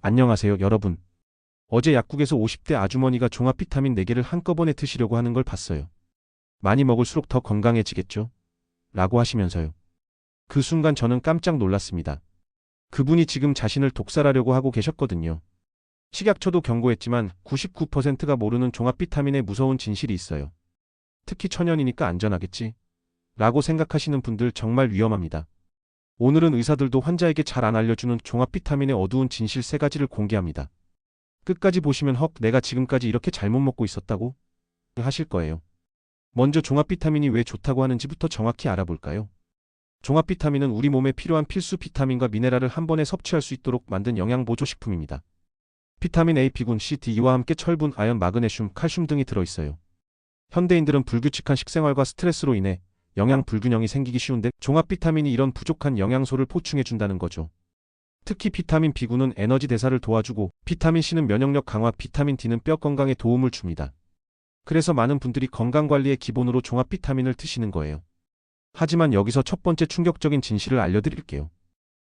안녕하세요, 여러분. 어제 약국에서 50대 아주머니가 종합 비타민 4개를 한꺼번에 드시려고 하는 걸 봤어요. 많이 먹을수록 더 건강해지겠죠? 라고 하시면서요. 그 순간 저는 깜짝 놀랐습니다. 그분이 지금 자신을 독살하려고 하고 계셨거든요. 식약처도 경고했지만 99%가 모르는 종합 비타민의 무서운 진실이 있어요. 특히 천연이니까 안전하겠지? 라고 생각하시는 분들 정말 위험합니다. 오늘은 의사들도 환자에게 잘 안 알려주는 종합 비타민의 어두운 진실 3가지를 공개합니다. 끝까지 보시면 내가 지금까지 이렇게 잘못 먹고 있었다고? 하실 거예요. 먼저 종합 비타민이 왜 좋다고 하는지부터 정확히 알아볼까요? 종합 비타민은 우리 몸에 필요한 필수 비타민과 미네랄을 한 번에 섭취할 수 있도록 만든 영양 보조 식품입니다. 비타민 A, B군, C, D와 함께 철분, 아연, 마그네슘, 칼슘 등이 들어있어요. 현대인들은 불규칙한 식생활과 스트레스로 인해 영양 불균형이 생기기 쉬운데 종합 비타민이 이런 부족한 영양소를 보충해준다는 거죠. 특히 비타민 B군은 에너지 대사를 도와주고 비타민 C는 면역력 강화, 비타민 D는 뼈 건강에 도움을 줍니다. 그래서 많은 분들이 건강관리의 기본으로 종합 비타민을 드시는 거예요. 하지만 여기서 첫 번째 충격적인 진실을 알려드릴게요.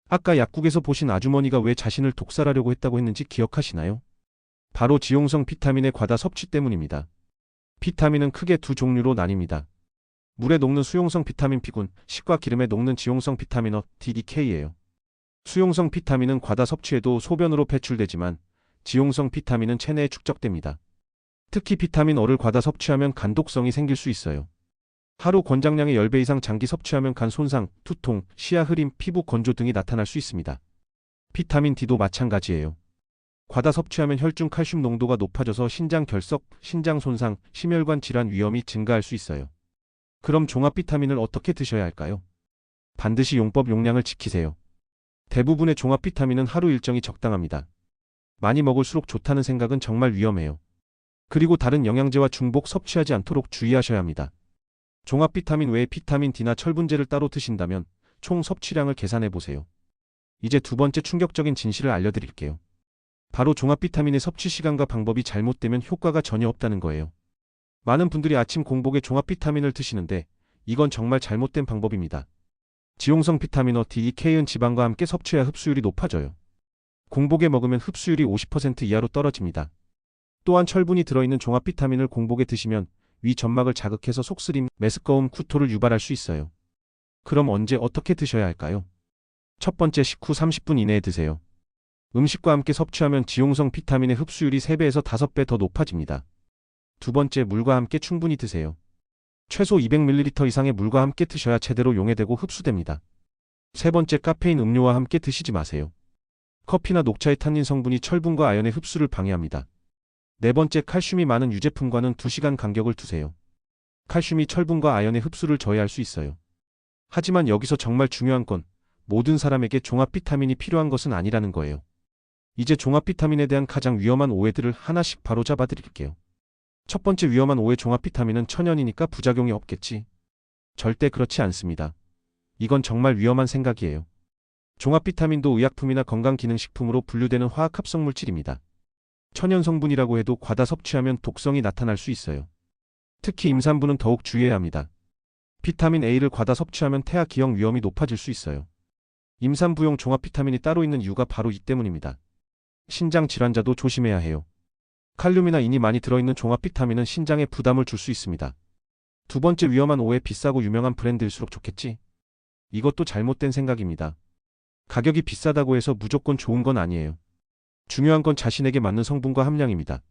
아까 약국에서 보신 아주머니가 왜 자신을 독살하려고 했다고 했는지 기억하시나요? 바로 지용성 비타민의 과다 섭취 때문입니다. 비타민은 크게 두 종류로 나뉩니다. 물에 녹는 수용성 비타민 B군, 식과 기름에 녹는 지용성 비타민 DDK예요. 수용성 비타민은 과다 섭취해도 소변으로 배출되지만 지용성 비타민은 체내에 축적됩니다. 특히 비타민 O를 과다 섭취하면 간독성이 생길 수 있어요. 하루 권장량의 10배 이상 장기 섭취하면 간 손상, 두통, 시야 흐림, 피부 건조 등이 나타날 수 있습니다. 비타민 D도 마찬가지예요. 과다 섭취하면 혈중 칼슘 농도가 높아져서 신장 결석, 신장 손상, 심혈관 질환 위험이 증가할 수 있어요. 그럼 종합 비타민을 어떻게 드셔야 할까요? 반드시 용법 용량을 지키세요. 대부분의 종합 비타민은 하루 일정이 적당합니다. 많이 먹을수록 좋다는 생각은 정말 위험해요. 그리고 다른 영양제와 중복 섭취하지 않도록 주의하셔야 합니다. 종합 비타민 외에 비타민 D나 철분제를 따로 드신다면 총 섭취량을 계산해 보세요. 이제 두 번째 충격적인 진실을 알려드릴게요. 바로 종합 비타민의 섭취 시간과 방법이 잘못되면 효과가 전혀 없다는 거예요. 많은 분들이 아침 공복에 종합 비타민을 드시는데 이건 정말 잘못된 방법입니다. 지용성 비타민 DEK은 지방과 함께 섭취해야 흡수율이 높아져요. 공복에 먹으면 흡수율이 50% 이하로 떨어집니다. 또한 철분이 들어있는 종합 비타민을 공복에 드시면 위 점막을 자극해서 속쓰림, 메스꺼움, 구토를 유발할 수 있어요. 그럼 언제 어떻게 드셔야 할까요? 첫 번째, 식후 30분 이내에 드세요. 음식과 함께 섭취하면 지용성 비타민의 흡수율이 3배에서 5배 더 높아집니다. 두 번째, 물과 함께 충분히 드세요. 최소 200ml 이상의 물과 함께 드셔야 제대로 용해되고 흡수됩니다. 세 번째, 카페인 음료와 함께 드시지 마세요. 커피나 녹차의 탄닌 성분이 철분과 아연의 흡수를 방해합니다. 네 번째, 칼슘이 많은 유제품과는 2시간 간격을 두세요. 칼슘이 철분과 아연의 흡수를 저해할 수 있어요. 하지만 여기서 정말 중요한 건 모든 사람에게 종합 비타민이 필요한 것은 아니라는 거예요. 이제 종합 비타민에 대한 가장 위험한 오해들을 하나씩 바로잡아 드릴게요. 첫 번째 위험한 오해, 종합 비타민은 천연이니까 부작용이 없겠지. 절대 그렇지 않습니다. 이건 정말 위험한 생각이에요. 종합 비타민도 의약품이나 건강기능식품으로 분류되는 화학합성 물질입니다. 천연 성분이라고 해도 과다 섭취하면 독성이 나타날 수 있어요. 특히 임산부는 더욱 주의해야 합니다. 비타민 A를 과다 섭취하면 태아 기형 위험이 높아질 수 있어요. 임산부용 종합 비타민이 따로 있는 이유가 바로 이 때문입니다. 신장 질환자도 조심해야 해요. 칼륨이나 인이 많이 들어있는 종합 비타민은 신장에 부담을 줄 수 있습니다. 두 번째 위험한 오해, 비싸고 유명한 브랜드일수록 좋겠지? 이것도 잘못된 생각입니다. 가격이 비싸다고 해서 무조건 좋은 건 아니에요. 중요한 건 자신에게 맞는 성분과 함량입니다.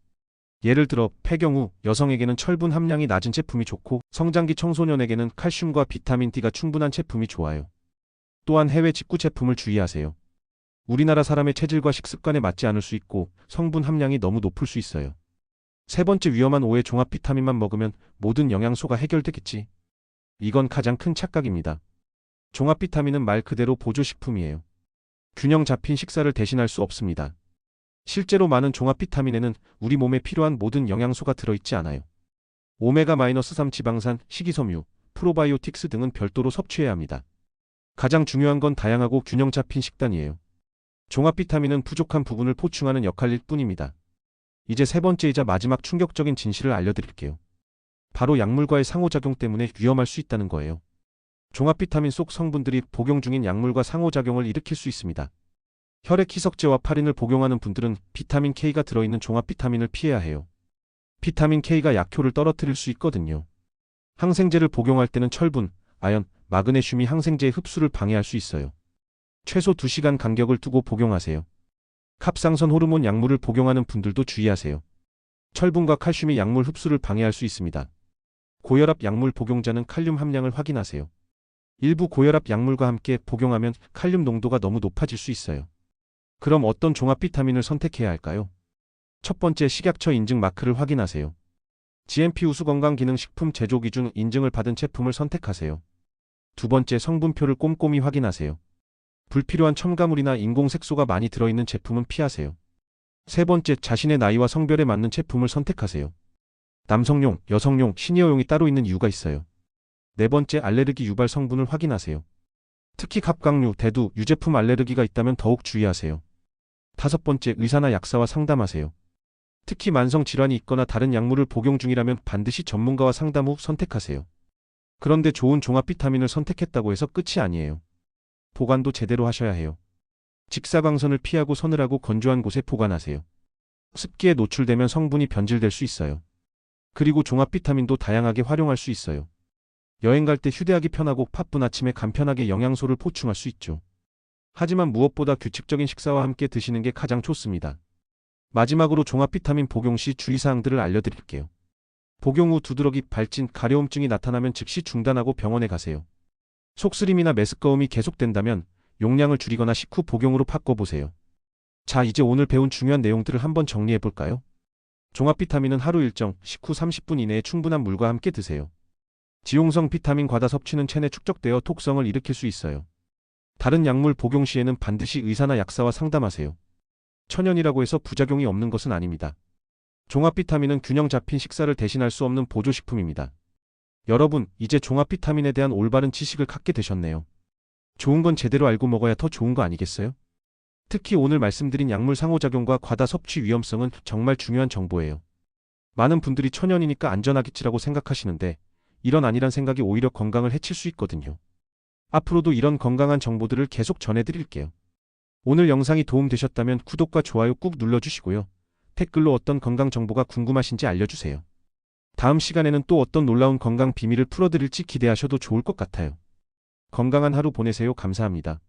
예를 들어 폐경후 여성에게는 철분 함량이 낮은 제품이 좋고 성장기 청소년에게는 칼슘과 비타민 D가 충분한 제품이 좋아요. 또한 해외 직구 제품을 주의하세요. 우리나라 사람의 체질과 식습관에 맞지 않을 수 있고 성분 함량이 너무 높을 수 있어요. 세 번째 위험한 오해, 종합 비타민만 먹으면 모든 영양소가 해결되겠지. 이건 가장 큰 착각입니다. 종합 비타민은 말 그대로 보조식품이에요. 균형 잡힌 식사를 대신할 수 없습니다. 실제로 많은 종합 비타민에는 우리 몸에 필요한 모든 영양소가 들어있지 않아요. 오메가-3 지방산, 식이섬유, 프로바이오틱스 등은 별도로 섭취해야 합니다. 가장 중요한 건 다양하고 균형 잡힌 식단이에요. 종합 비타민은 부족한 부분을 보충하는 역할일 뿐입니다. 이제 세 번째이자 마지막 충격적인 진실을 알려드릴게요. 바로 약물과의 상호작용 때문에 위험할 수 있다는 거예요. 종합 비타민 속 성분들이 복용 중인 약물과 상호작용을 일으킬 수 있습니다. 혈액 희석제와 파린을 복용하는 분들은 비타민 K가 들어있는 종합 비타민을 피해야 해요. 비타민 K가 약효를 떨어뜨릴 수 있거든요. 항생제를 복용할 때는 철분, 아연, 마그네슘이 항생제의 흡수를 방해할 수 있어요. 최소 2시간 간격을 두고 복용하세요. 갑상선 호르몬 약물을 복용하는 분들도 주의하세요. 철분과 칼슘이 약물 흡수를 방해할 수 있습니다. 고혈압 약물 복용자는 칼륨 함량을 확인하세요. 일부 고혈압 약물과 함께 복용하면 칼륨 농도가 너무 높아질 수 있어요. 그럼 어떤 종합 비타민을 선택해야 할까요? 첫 번째, 식약처 인증 마크를 확인하세요. GMP 우수건강기능식품 제조 기준 인증을 받은 제품을 선택하세요. 두 번째, 성분표를 꼼꼼히 확인하세요. 불필요한 첨가물이나 인공색소가 많이 들어있는 제품은 피하세요. 세 번째, 자신의 나이와 성별에 맞는 제품을 선택하세요. 남성용, 여성용, 시니어용이 따로 있는 이유가 있어요. 네 번째, 알레르기 유발 성분을 확인하세요. 특히 갑각류, 대두, 유제품 알레르기가 있다면 더욱 주의하세요. 다섯 번째, 의사나 약사와 상담하세요. 특히 만성 질환이 있거나 다른 약물을 복용 중이라면 반드시 전문가와 상담 후 선택하세요. 그런데 좋은 종합 비타민을 선택했다고 해서 끝이 아니에요. 보관도 제대로 하셔야 해요. 직사광선을 피하고 서늘하고 건조한 곳에 보관하세요. 습기에 노출되면 성분이 변질될 수 있어요. 그리고 종합 비타민도 다양하게 활용할 수 있어요. 여행 갈 때 휴대하기 편하고 바쁜 아침에 간편하게 영양소를 보충할 수 있죠. 하지만 무엇보다 규칙적인 식사와 함께 드시는 게 가장 좋습니다. 마지막으로 종합 비타민 복용 시 주의사항들을 알려드릴게요. 복용 후 두드러기, 발진, 가려움증이 나타나면 즉시 중단하고 병원에 가세요. 속쓰림이나 메스꺼움이 계속된다면 용량을 줄이거나 식후 복용으로 바꿔보세요. 자, 이제 오늘 배운 중요한 내용들을 한번 정리해볼까요? 종합 비타민은 하루 일정, 식후 30분 이내에 충분한 물과 함께 드세요. 지용성 비타민 과다 섭취는 체내 축적되어 톡성을 일으킬 수 있어요. 다른 약물 복용 시에는 반드시 의사나 약사와 상담하세요. 천연이라고 해서 부작용이 없는 것은 아닙니다. 종합 비타민은 균형 잡힌 식사를 대신할 수 없는 보조식품입니다. 여러분, 이제 종합 비타민에 대한 올바른 지식을 갖게 되셨네요. 좋은 건 제대로 알고 먹어야 더 좋은 거 아니겠어요? 특히 오늘 말씀드린 약물 상호작용과 과다 섭취 위험성은 정말 중요한 정보예요. 많은 분들이 천연이니까 안전하겠지라고 생각하시는데 이런 아니란 생각이 오히려 건강을 해칠 수 있거든요. 앞으로도 이런 건강한 정보들을 계속 전해드릴게요. 오늘 영상이 도움되셨다면 구독과 좋아요 꾹 눌러주시고요. 댓글로 어떤 건강 정보가 궁금하신지 알려주세요. 다음 시간에는 또 어떤 놀라운 건강 비밀을 풀어드릴지 기대하셔도 좋을 것 같아요. 건강한 하루 보내세요. 감사합니다.